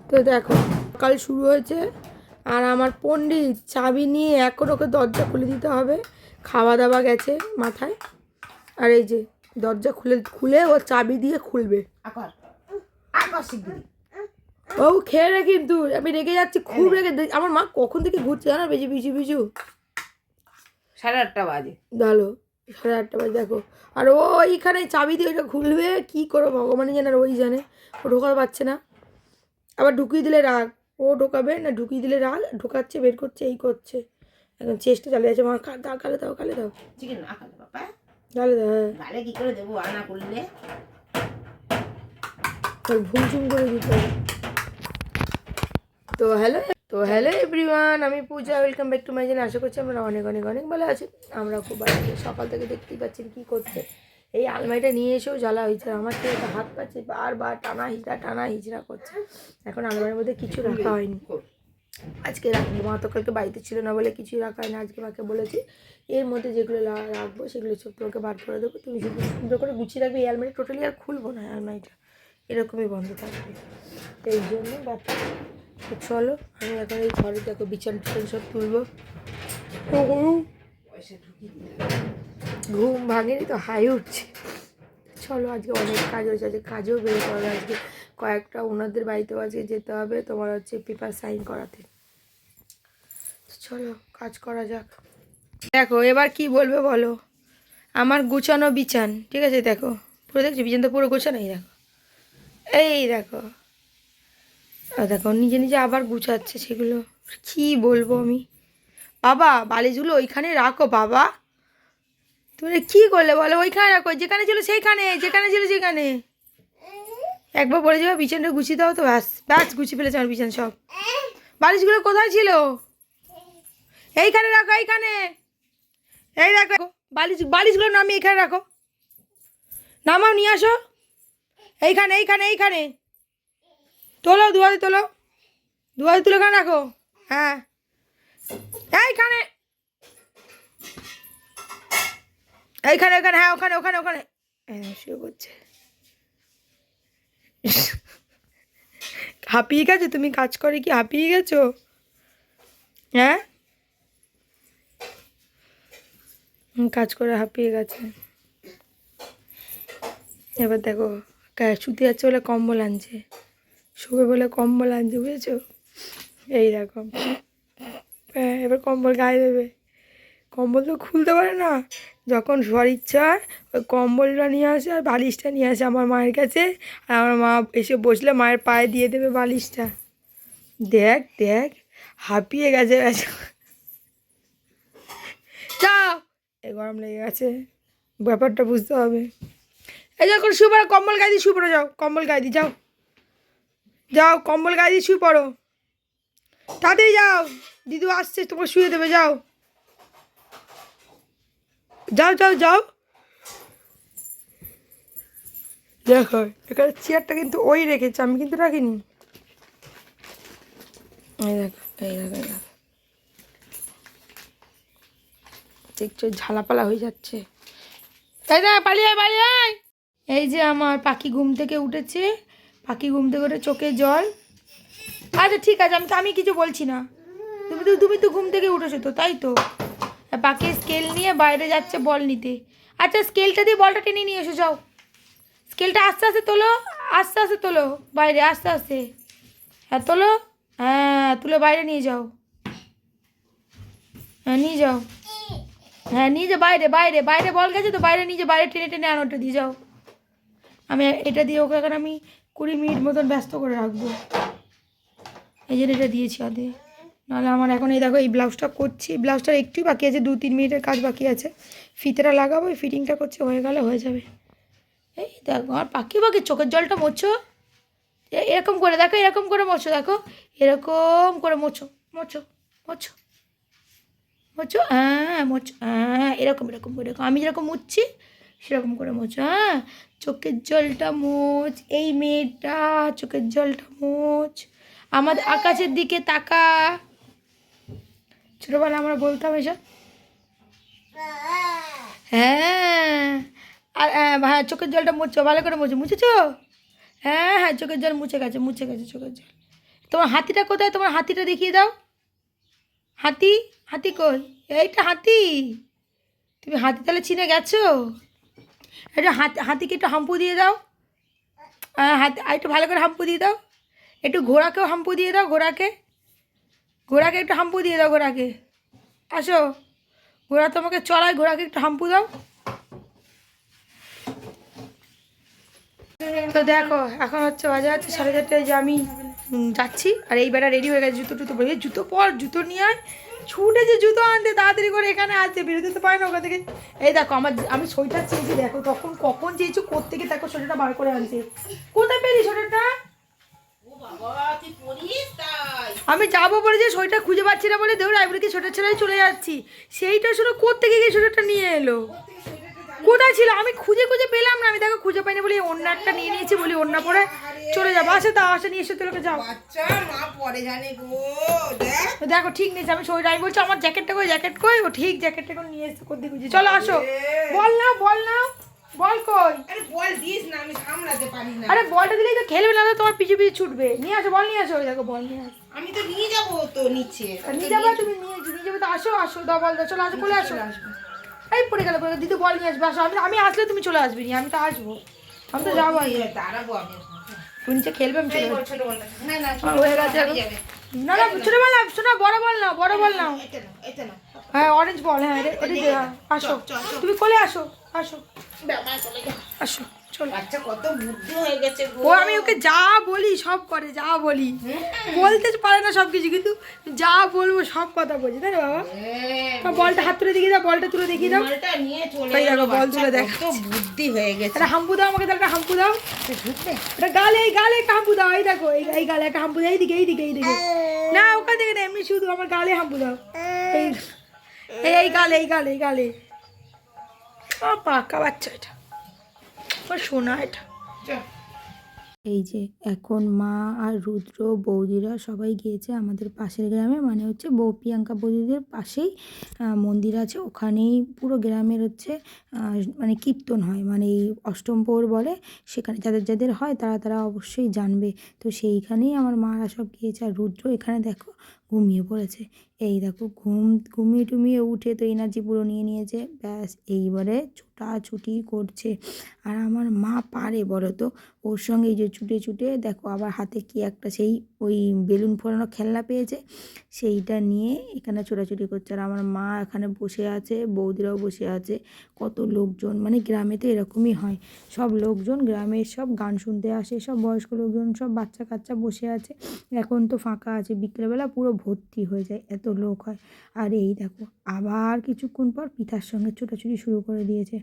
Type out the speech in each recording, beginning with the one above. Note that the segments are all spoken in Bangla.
তো দেখো সকাল শুরু হয়েছে আর আমার পণ্ডিত চাবি নিয়ে এখন ওকে দরজা খুলে দিতে হবে। খাওয়া দাওয়া গেছে মাথায়, আর এই যে দরজা খুলে ও চাবি দিয়ে খুলবে। ও খেয়ে রে, কিন্তু আমি রেগে যাচ্ছি, খুব রেগে। আমার মা কখন থেকে ঘুরছে জানো, বেশি বিজু বিজু 8:30 বাজে। ভালো 8:30 বাজে দেখো। আর ও এইখানে চাবি দিয়ে ওইটা খুলবে, কী করো ভগবানই জানে, আর ওই জানে। ও ঢোকাতে পারছে না, আবার ঢুকিয়ে দিলে রাগ। ও ঢোকাবে না, ঢুকিয়ে দিলে রাগ, ঢোকাচ্ছে বের করছে, এই করছে। এখন চেষ্টা চালিয়ে যাচ্ছে। আমার গালে দাও, গালে দাও, চিকেন না খাবে বাবা, গালে দাও। হ্যাঁ, গালে কি করে দেবো? আনা করলে ভুমঝুম করে দিতে হবে। তো হ্যালো এভরিওয়ান, আমি Puja, welcome back to my channel. আশা করছি আমরা অনেক অনেক অনেক ভালো আছি। আমরা খুব ভালো আছি। সকাল থেকে দেখতেই পাচ্ছেন কী করছে। এই আলমারিটা নিয়ে এসেও জ্বালা হয়েছে আমার, থেকে হাত পাচ্ছে বারবার টানা হিজড়া করছে। এখন আলমারির মধ্যে কিছু রাখা হয়নি, আজকে রাখবো। মা তো কালকে বাড়িতে ছিল না বলে কিছুই রাখা হয় না। আজকে মাকে বলেছি এর মধ্যে যেগুলো রাখবো সেগুলো সব তোমাকে বার করে দেবো, তুমি শুধু সুন্দর করে গুছিয়ে রাখবে। এই আলমারি টোটালি আর খুলবো না, আলমারিটা এরকমই বন্ধ থাকবে। তো এই জন্য ব্যাপার। তো চলো, আমি এখন এই ঘরে দেখো বিছান টিছান সব তুলবো। ঘুম ভাঙেনি তো, হাই উঠছে। চলো, আজকে অনেক কাজ হয়েছে, আজকে কাজেও বেরোতে হবে। আজকে কয়েকটা ওনাদের বাড়িতেও আজকে যেতে হবে, তোমার হচ্ছে পেপার সাইন করাতে। চলো কাজ করা যাক। দেখো এবার কি বলবে বলো। আমার গুছানো বিছান, ঠিক আছে? দেখো পুরো, দেখছি বিছানটা পুরো গোছানো। এই দেখো, এই দেখো, দেখো নিজে নিজে আবার গুছাচ্ছে সেগুলো। কি বলবো আমি। বাবা বালিশগুলো ওইখানে রাখো বাবা। তুমি কি করলে বলো? ওইখানে রাখো, যেখানে ছিল সেইখানে, যেখানে ছিল সেখানে। একবার বলে যাবে বিছানটা গুছিয়ে দাও, তো ব্যাস ব্যাস গুছিয়ে ফেলেছে আমার বিছান সব। বালিশগুলো কোথায় ছিল? এইখানে রাখো, এইখানে। এই দেখো বালিশগুলো নামিয়ে এখানে রাখো, নামাও, নিয়ে আসো। এইখানে এইখানে এইখানে তোলো, দুয়ারে তোলো, দুয়ারে তুলে এখানে রাখো। হ্যাঁ এইখানে, এইখানে ওখানে, হ্যাঁ ওখানে ওখানে ওখানে। শুরু করছে। হাঁপিয়ে গেছো তুমি? কাজ করে কি হাঁপিয়ে গেছো? হ্যাঁ, কাজ করে হাঁপিয়ে গেছে। এবার দেখো শুতে যাচ্ছে বলে কম্বল আনছে, শুবে বলে কম্বল আনছে, বুঝেছো? এই দেখো, হ্যাঁ এবার কম্বল গায়ে দেবে। কম্বল তো খুলতে পারে না, যখন শোয়ার ইচ্ছা হয় ওই কম্বলটা নিয়ে আসে আর বালিশটা নিয়ে আসে আমার মায়ের কাছে। আর আমার মা এসে বসলে মায়ের পায়ে দিয়ে দেবে বালিশটা। দেখ দেখ, হাঁপিয়ে গেছে গেছে। যাও, এই গরম লেগে গেছে, ব্যাপারটা বুঝতে হবে। এই যখন শুয়ে পড়ো, কম্বল গায়ে দিয়ে শুয়ে পড়ো, যাও কম্বল গায়ে দিয়ে যাও, যাও কম্বল গায়ে দিয়ে শুয়ে পড়ো, তাড়াতাড়ি যাও, দিদু আসছে তোমাকে শুয়ে দেবে, যাও যাও যাও যাও। দেখো এখানে চেয়ারটা কিন্তু ওই রেখেছে, আমি কিন্তু রাখিনি। এই দেখো, এই দেখো, এই দেখো, দেখছো ঝালাপালা হয়ে যাচ্ছে। তাই না, পালিয়ে আয়, পালিয়ে আয়। এই যে আমার পাখি ঘুম থেকে উঠেছে, পাখি ঘুম থেকে উঠে চোখে জল। আচ্ছা ঠিক আছে, আমি কিছু বলছি না। তুমি তো ঘুম থেকে উঠেছো তো, তাই তো। পাখি স্কেল নিয়ে বাইরে যাচ্ছে বল নিতে। আচ্ছা স্কেলটা দিয়ে বলটা টেনে নিয়ে এসো, যাও। স্কেলটা আস্তে আস্তে তোলো, আস্তে আস্তে তোলো বাইরে, আস্তে আস্তে। হ্যাঁ তোলো, হ্যাঁ তুলে বাইরে নিয়ে যাও। হ্যাঁ নিয়ে যাও, হ্যাঁ নিয়ে যাও বাইরে, বাইরে বাইরে বল গেছে তো, বাইরে নিয়ে যাও, বাইরে টেনে টেনে আনোটা দিয়ে যাও। আমি এটা দিয়ে ওকে এখন আমি 20 মিনিট মতন ব্যস্ত করে রাখবো, এই জন্য এটা দিয়েছি আদে। নাহলে আমার এখন এই দেখো এই ব্লাউজটা করছি, ব্লাউজটার একটুই বাকি আছে, 2-3 মিনিটের কাজ বাকি আছে। ফিতেটা লাগাবো, ফিটিংটা করছে, হয়ে গেলে হয়ে যাবে। এই দেখো আমার পাখি পাখি চোখের জলটা মোছো, এরকম করে দেখো, এরকম করে মোছো, দেখো এরকম করে মোছো, মোছো মোছো মোছো, হ্যাঁ মোছো, হ্যাঁ এরকম এরকম করে, এরকম আমি যেরকম মুছছি সেরকম করে মোছো। হ্যাঁ চোখের জলটা মোছ, এই মেয়েটা চোখের জলটা মোছ, আমাদের আকাশের দিকে তাকা। ছোটোবেলা আমরা বলতাম এসব। হ্যাঁ, আর হ্যাঁ চোখের জলটা মুছছো, ভালো করে মুছো, মুছেছো? হ্যাঁ হ্যাঁ চোখের জল মুছে গেছে, মুছে গেছে চোখের জল। তোমার হাতিটা কোথায়? তোমার হাতিটা দেখিয়ে দাও। হাতি, হাতি কই? এইটা হাতি। তুমি হাতি তাহলে চিনে গেছো? একটু হাতিকে একটু হাম্পু দিয়ে দাও। হাতি একটু ভালো করে হাম্পু দিয়ে দাও। একটু ঘোড়াকেও হাম্পু দিয়ে দাও। ঘোড়াকে একটু হাম্পু দিয়ে দাও। ঘোড়াকে আসো, ঘোড়া তোমাকে চড়ায়, ঘোড়াকে একটু হাম্পু দাও। তো দেখো এখন হচ্ছে বাজে হচ্ছে 4:30, যে আমি যাচ্ছি। আর এই বেলা রেডি হয়ে গেছে, জুতো টুতো বলে জুতো পর, জুতো নিয়ে আয়। ছুটেছে জুতো আনতে, তাড়াতাড়ি করে এখানে আসতে, বেরোতে তো পারে না ওখান থেকে। এই দেখো আমি সোয়েটার চেয়েছি, দেখো কখন চেয়েছো, কোত্থেকে দেখো সোয়েটারটা বার করে আনছে। কোথায় পেলি সোয়েটারটা? আমি যাবো বলে যে সোয়েটার খুঁজে পাচ্ছি না বলে দেখো আইবুড়িকে সোয়েটার ছেড়ে চলে যাচ্ছি। সেইটা শুনে কোত্থেকে গিয়ে সোয়েটারটা নিয়ে এলো? কোথায় ছিল? আমি খুঁজে পেলাম না। আমি দেখো খুঁজে পাইনি বলে অন্য একটা নিয়ে নিয়েছি, বলি অন্য পরে চলে যাবো। আসে দাও, আসে নিয়ে এসে তোকে যাও। দেখো ঠিক নিয়েছে। আমি আমি বলছি আমার জ্যাকেটটা কই, জ্যাকেট কই? ও ঠিক জ্যাকেটটা করে নিয়ে এসে কোথায় খুঁজে। চলো আসো, বল নাও বল কই? বল দিস না, আমি সামলাতে পারি না। আরে বলটা দিলেই তো খেলবে, না তো তোমার পিছু ছুটবে। নিয়ে আসো, বল নিয়ে আসো। ওই দেখো বল নিয়ে আসো। আমি তো নিয়ে যাবো তো নিচে। নিয়ে যাবো, তুমি নিয়ে যাবে তো। আসো দাও, বল দাও। চলো আসো, বলে আসো। এই পড়ে গেল দিদি, বল নিয়ে আসবে। আসো, আমি আসলে তুমি চলে আসবে। আমি তো আসবো, আমি তো যাবো। দাঁড়াবো আমি। তুমি নিচে খেলবে, আমি চলে ছোট বল না, না আমার হয়ে গেছে এখন। না ছোট বল না, শোনা, বড় বল নাও, বড় বল নাও। এটা না। হ্যাঁ অরেঞ্জ বল, হ্যাঁ আসো, তুমি কোলে আসো। আসো আসো, চলো। বাচ্চা কত বুদ্ধি হয়ে গেছে গো। ও আমি ওকে যা বলি সব করে, যা বলি। বলতে পারে না সব কিছু, কিন্তু যা বলবো সব কথা বলছি, তাই না বাবা? বলটা হাত তুলে দেখিয়ে দাও, বলটা তুলে দেখিয়ে দাও। বলটা নিয়ে চলে ওই দেখো বল তুলে দেখ। কত বুদ্ধি হয়ে গেছে। একটা হাম্পু দাও আমাকে, একটা হাম্পু দাও। এটা গালে একটা হাম্পু দাও। এই দেখো এই গালে একটা হাম্পু দাও। এইদিকে না, ওখান থেকে না, এমনি শুধু আমার গালে হাম্পু দাও। এই গালে পাকা বাচ্চা, এটা সোনা এটা। এই যে এখন মা আর রুদ্র বৌদিরা সবাই গিয়েছে আমাদের পাশের গ্রামে, মানে হচ্ছে প্রিয়াঙ্কা বৌদিদের পাশেই মন্দির আছে, ওখানেই পুরো গ্রামের হচ্ছে মানে কীর্তন হয়, মানে এই অষ্টম প্রহর বলে। সেখানে যাদের হয় তারা অবশ্যই জানবে। তো সেইখানেই আমার মারা সব গিয়েছে। আর রুদ্র এখানে দেখো ঘুমিয়ে পড়েছে। এই দেখো ঘুমিয়ে উঠে তো এনার্জি পুরো নিয়ে নিয়েছে, ব্যাস এইবারে ছুটাছুটি করছে। আর আমার মা পারে বলো তো ওর সঙ্গে, এই যে ছুটে দেখো আবার হাতে কি একটা সেই ওই বেলুন ফোলানো খেলনা পেয়েছে, সেইটা নিয়ে এখানে ছোটাছুটি করছে। আর আমার মা এখানে বসে আছে, বৌদিরাও বসে আছে, কত লোকজন, মানে গ্রামে তো এরকমই হয়, সব লোকজন গ্রামের সব গান শুনতে আসে, সব বয়স্ক লোকজন, সব বাচ্চা কাচ্চা বসে আছে। এখন তো ফাঁকা আছে, বিকেলবেলা পুরো ভর্তি হয়ে যায়, এত লোক হয়। আর এই দেখো আবার কিছুক্ষণ পর পিঠার সঙ্গে ছোটাছুটি শুরু করে দিয়েছে।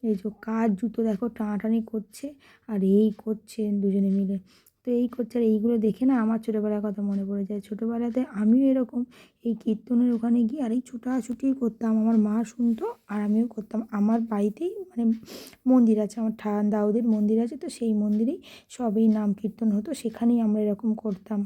এই যে কাজ জুতো দেখো টানাটানি করছে, আর এই করছে দুজনে মিলে। তো এই করছে, আর এইগুলো দেখে না আমার ছোটোবেলার কথা মনে পড়ে যায়। ছোটোবেলাতে আমিও এরকম এই কীর্তনের ওখানে গিয়ে আর এই ছুটাছুটি করতাম, আমার মা শুনতো আর আমিও করতাম। আমার বাড়িতেই মানে মন্দির আছে, আমার দাউদের মন্দির আছে, তো সেই মন্দিরেই সবই নাম কীর্তন হতো, সেখানেই আমরা এরকম করতাম।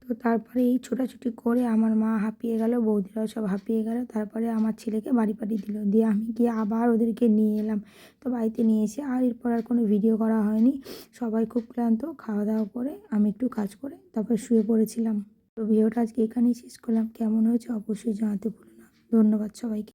তো তারপরে এই ছোটাছুটি করে আমার মা হাঁপিয়ে গেল, বৌদিরাও সব হাঁপিয়ে গেল। তারপরে আমার ছেলেকে বাড়ি পাঠিয়ে দিল, দিয়ে আমি গিয়ে আবার ওদেরকে নিয়ে এলাম। তো বাড়িতে নিয়ে এসে আর এরপর আর কোনো ভিডিও করা হয়নি। সবাই খুব ক্লান্ত, খাওয়া দাওয়া করে আমি একটু কাজ করে তারপর শুয়ে পড়েছিলাম। তো ভিডিওটা আজকে এখানেই শেষ করলাম। কেমন হয়েছে অবশ্যই জানাতে ভুলো না। ধন্যবাদ সবাইকে।